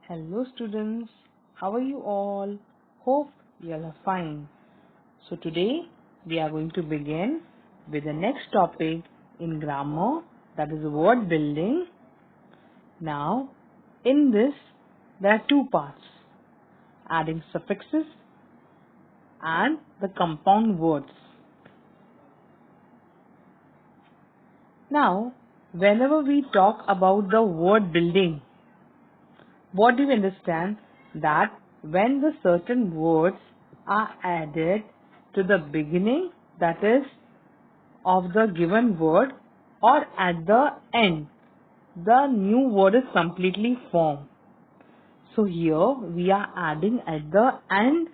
Hello students, how are you all? Hope you all are fine. So today we are going to begin with the next topic in grammar, that is word building. Now in this there are two parts, adding suffixes and the compound words. Now whenever we talk about the word building, what do you understand? That when the certain words are added to the beginning, that is of the given word, or at the end, the new word is completely formed. So here we are adding at the end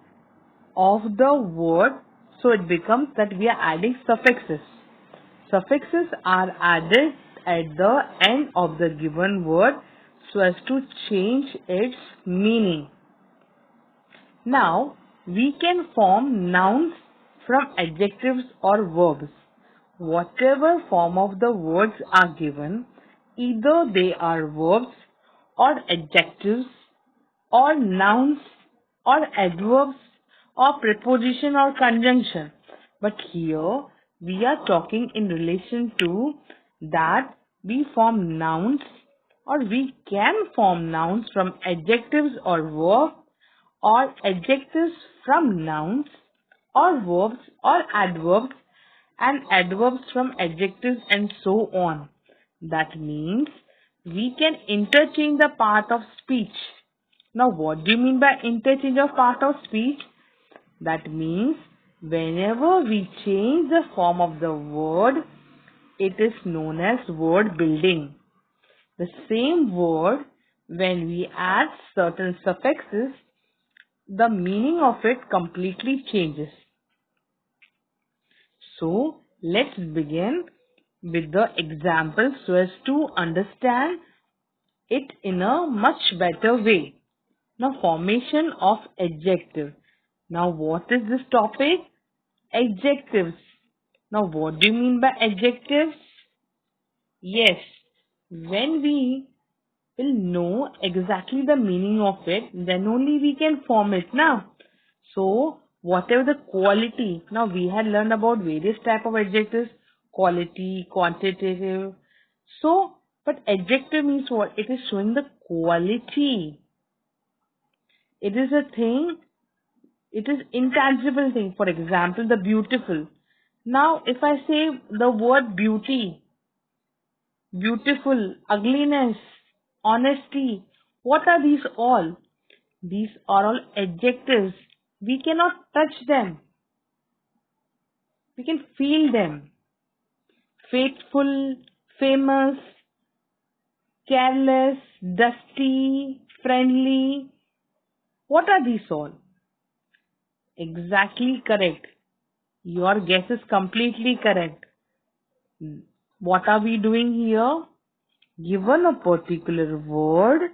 of the word, so it becomes that we are adding suffixes. Suffixes are added at the end of the given word so as to change its meaning. Now, we can form nouns from adjectives or verbs. Whatever form of the words are given, either they are verbs or adjectives or nouns or adverbs or preposition or conjunction. But here we are talking in relation to that we form nouns, or we can form nouns from adjectives or verbs, or adjectives from nouns, or verbs or adverbs, and adverbs from adjectives, and so on. That means we can interchange the part of speech. Now what do you mean by interchange of part of speech? That means whenever we change the form of the word, it is known as word building. The same word, when we add certain suffixes, the meaning of it completely changes. So let's begin with the example so as to understand it in a much better way. Now, formation of adjective. Now, what is this topic? Adjectives. Now, what do you mean by adjectives? Yes, when we will know exactly the meaning of it, then only we can form it now. So, whatever the quality, now we had learned about various type of adjectives, quality, quantitative. So, but adjective means what? It is showing the quality. It is a thing, it is intangible thing. For example, the beautiful. Now, if I say the word beauty, beautiful, ugliness, honesty, what are these all? These are all adjectives. We cannot touch them. We can feel them. Faithful, famous, careless, dusty, friendly. What are these all? Exactly correct. Your guess is completely correct. What are we doing here? Given a particular word,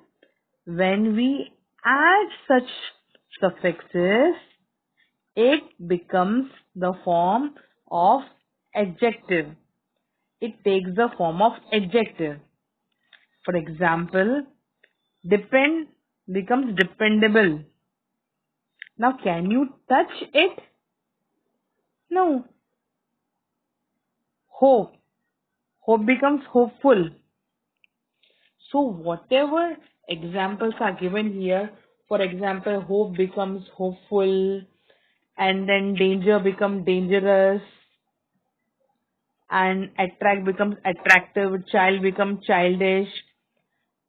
when we add such suffixes, it becomes the form of adjective. It takes the form of adjective. For example, depend becomes dependable. Now, can you touch it? No. Hope. Hope becomes hopeful. So, whatever examples are given here, for example, hope becomes hopeful, and then danger becomes dangerous, and attract becomes attractive, child becomes childish,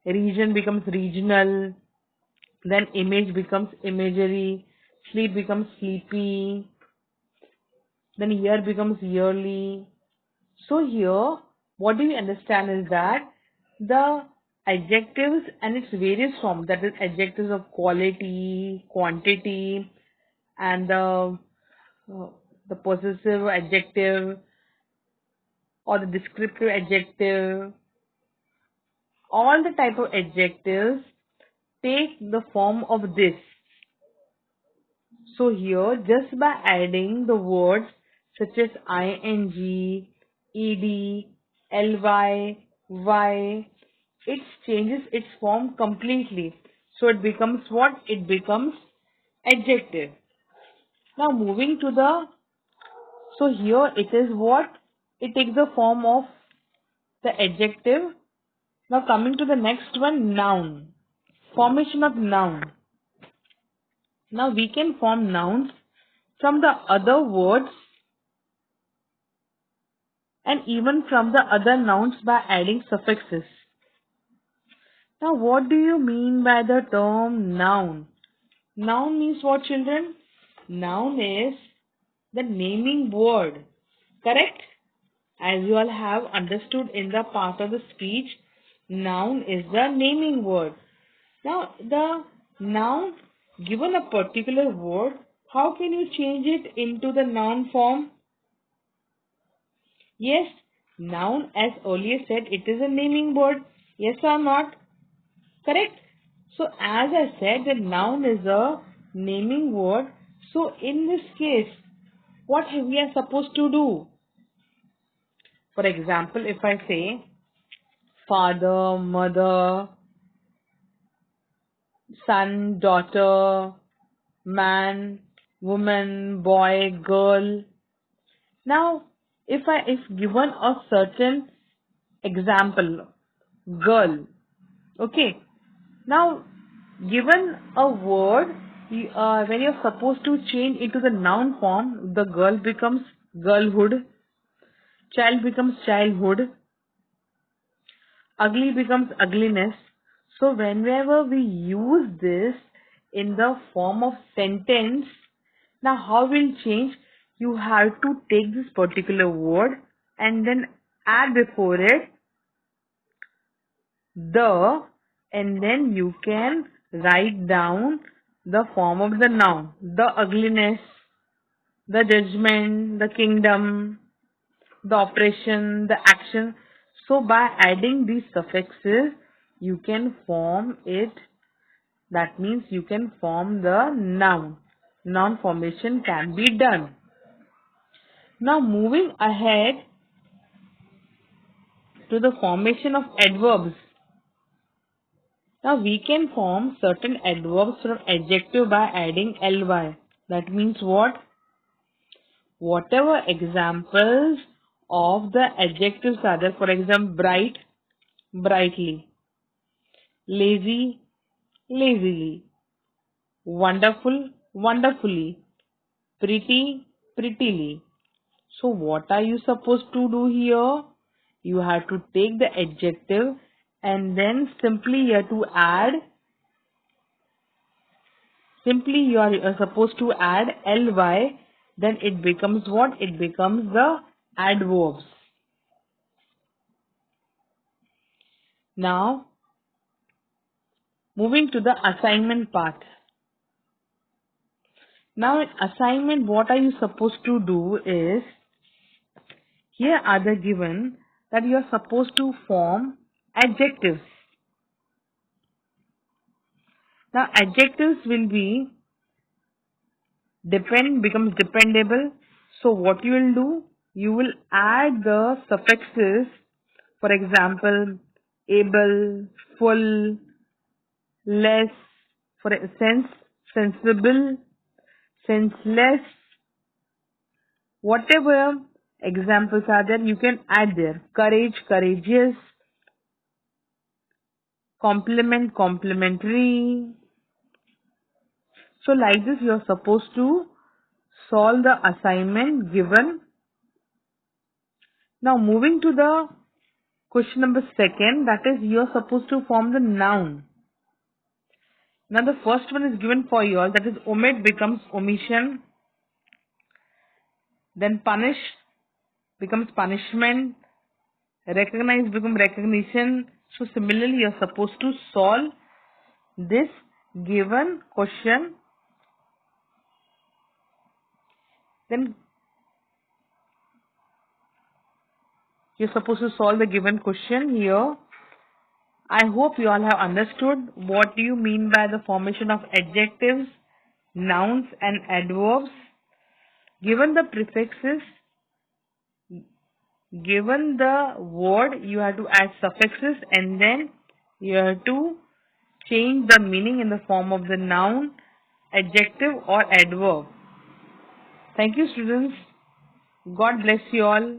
region becomes regional, then image becomes imagery, sleep becomes sleepy, then year becomes yearly. So here, what do we understand is that the adjectives and its various forms, that is adjectives of quality, quantity, and uh, the possessive adjective or the descriptive adjective, all the type of adjectives take the form of this. So here, just by adding the words such as ing, ed, ly, y, it changes its form completely. So it becomes what? It becomes adjective. Now moving to the, so here it is what? It takes the form of the adjective. Now coming to the next one, noun. Formation of noun. Now we can form nouns from the other words and even from the other nouns by adding suffixes. Now what do you mean by the term noun? Noun means what, children? Noun is the naming word. Correct? As you all have understood in the part of the speech, noun is the naming word. Now, the noun given a particular word, how can you change it into the noun form? Yes, noun, as earlier said, it is a naming word. Yes or not? Correct? So, as I said, the noun is a naming word. So, in this case, what we are supposed to do? For example, if I say father, mother, son, daughter, man, woman, boy, girl. Now, if given a certain example, girl, okay. Now, given a word, when you're supposed to change into the noun form, the girl becomes girlhood, child becomes childhood, ugly becomes ugliness. So whenever we use this in the form of sentence, now how will change? You have to take this particular word and then add before it the, and then you can write down the form of the noun. The ugliness, the judgment, the kingdom, the operation, the action. So by adding these suffixes, you can form it. That means you can form the noun. Noun formation can be done. Now moving ahead to the formation of adverbs. Now we can form certain adverbs from adjective by adding ly. That means what? Whatever examples of the adjectives are there. For example, bright, brightly, lazy, lazily, wonderful, wonderfully, pretty, prettily. So what are you supposed to do here? You have to take the adjective and then simply you have to add, simply you are supposed to add ly, then it becomes what? It becomes the adverbs. Now, moving to the assignment part. Now in assignment, what are you supposed to do is, here are the given that you are supposed to form adjectives. Now adjectives will be depend becomes dependable. So what you will do? You will add the suffixes. For example, able, full, less, for sense, sensible, senseless, whatever examples are there, you can add there. Courage, courageous, complement, complementary. So like this you are supposed to solve the assignment given. Now moving to the question number second, that is you are supposed to form the noun. Now the first one is given for you all, that is omit becomes omission, then punish becomes punishment, recognize becomes recognition. So similarly you are supposed to solve this given question. Then you're supposed to solve the given question here. I hope you all have understood what do you mean by the formation of adjectives, nouns and adverbs. Given the prefixes, given the word, you have to add suffixes and then you have to change the meaning in the form of the noun, adjective or adverb. Thank you, students. God bless you all.